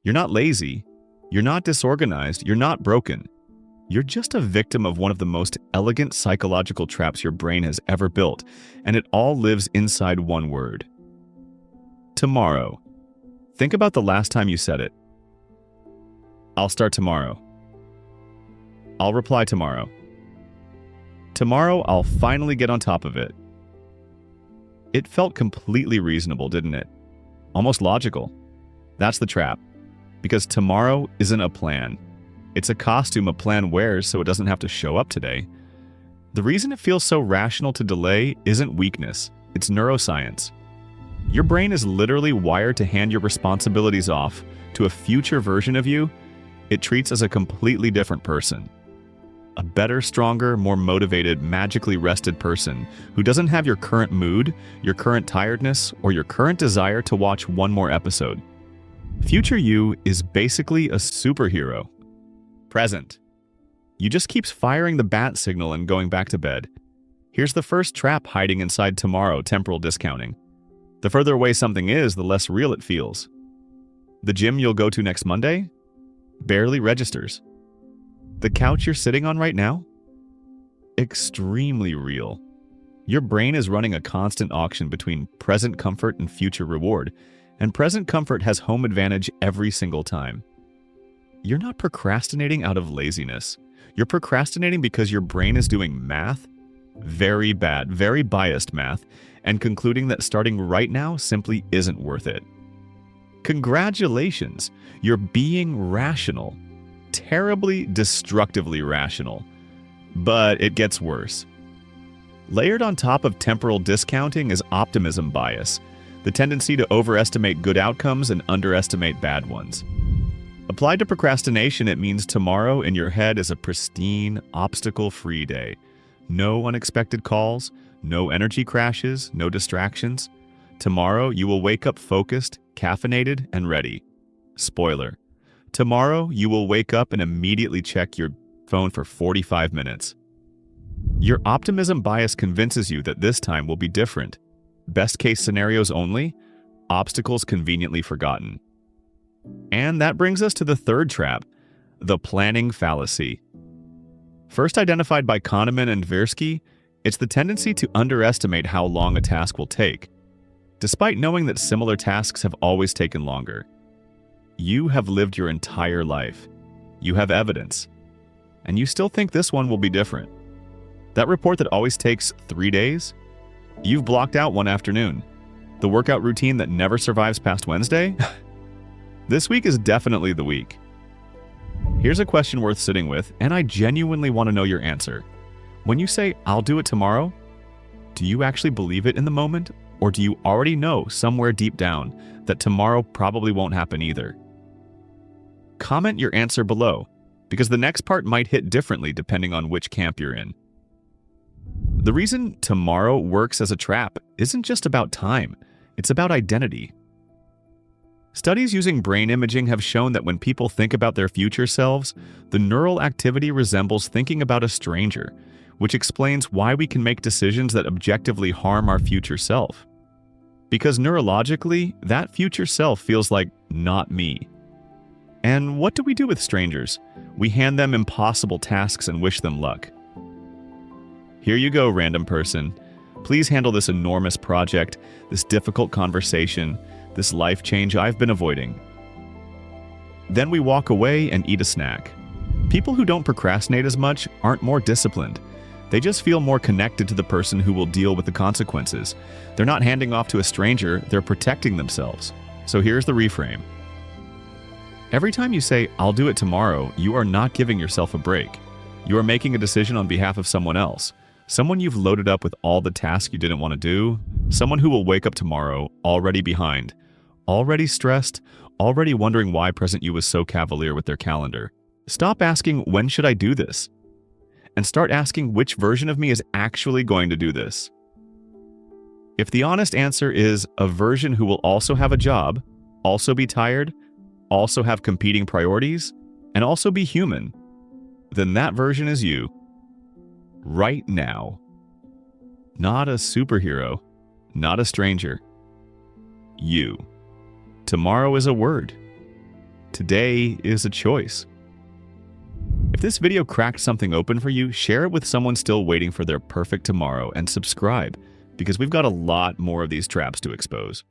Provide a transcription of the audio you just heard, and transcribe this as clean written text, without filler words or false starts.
You're not lazy. You're not disorganized. You're not broken. You're just a victim of one of the most elegant psychological traps your brain has ever built, and it all lives inside one word. Tomorrow. Think about the last time you said it. I'll start tomorrow. I'll reply tomorrow. Tomorrow, I'll finally get on top of it. It felt completely reasonable, didn't it? Almost logical. That's the trap. Because tomorrow isn't a plan. It's a costume a plan wears so it doesn't have to show up today. The reason it feels so rational to delay isn't weakness, it's neuroscience. Your brain is literally wired to hand your responsibilities off to a future version of you it treats as a completely different person. A better, stronger, more motivated, magically rested person who doesn't have your current mood, your current tiredness, or your current desire to watch one more episode. Future you is basically a superhero. Present. You just keeps firing the bat signal and going back to bed. Here's the first trap hiding inside tomorrow temporal discounting. The further away something is, the less real it feels. The gym you'll go to next Monday? Barely registers. The couch you're sitting on right now? Extremely real. Your brain is running a constant auction between present comfort and future reward, and present comfort has home advantage every single time. You're not procrastinating out of laziness. You're procrastinating because your brain is doing math, very bad, very biased math, and concluding that starting right now simply isn't worth it. Congratulations, you're being rational. Terribly, destructively rational. But it gets worse. Layered on top of temporal discounting is optimism bias, the tendency to overestimate good outcomes and underestimate bad ones. Applied to procrastination, it means tomorrow in your head is a pristine, obstacle-free day. No unexpected calls, no energy crashes, no distractions. Tomorrow, you will wake up focused, caffeinated, and ready. Spoiler. Tomorrow, you will wake up and immediately check your phone for 45 minutes. Your optimism bias convinces you that this time will be different. Best case scenarios only, obstacles conveniently forgotten. And that brings us to the third trap, the planning fallacy. First identified by Kahneman and Tversky, it's the tendency to underestimate how long a task will take, despite knowing that similar tasks have always taken longer. You have lived your entire life. You have evidence. And you still think this one will be different. That report that always takes 3 days? You've blocked out one afternoon. The workout routine that never survives past Wednesday? This week is definitely the week. Here's a question worth sitting with, and I genuinely want to know your answer. When you say, "I'll do it tomorrow," do you actually believe it in the moment? Or do you already know somewhere deep down that tomorrow probably won't happen either? Comment your answer below, because the next part might hit differently depending on which camp you're in. The reason tomorrow works as a trap isn't just about time, it's about identity. Studies using brain imaging have shown that when people think about their future selves, the neural activity resembles thinking about a stranger, which explains why we can make decisions that objectively harm our future self. Because neurologically, that future self feels like not me. And what do we do with strangers? We hand them impossible tasks and wish them luck. Here you go, random person. Please handle this enormous project, this difficult conversation, this life change I've been avoiding. Then we walk away and eat a snack. People who don't procrastinate as much aren't more disciplined. They just feel more connected to the person who will deal with the consequences. They're not handing off to a stranger, they're protecting themselves. So here's the reframe. Every time you say, "I'll do it tomorrow," you are not giving yourself a break. You are making a decision on behalf of someone else. Someone you've loaded up with all the tasks you didn't want to do. Someone who will wake up tomorrow already behind, already stressed, already wondering why present you was so cavalier with their calendar. Stop asking, "When should I do this?" and start asking which version of me is actually going to do this. If the honest answer is a version who will also have a job, also be tired, also have competing priorities, and also be human, then that version is you. Right now. Not a superhero, not a stranger. You. Tomorrow is a word. today is a choice. If this video cracked something open for you, share it with someone still waiting for their perfect tomorrow and subscribe, because we've got a lot more of these traps to expose.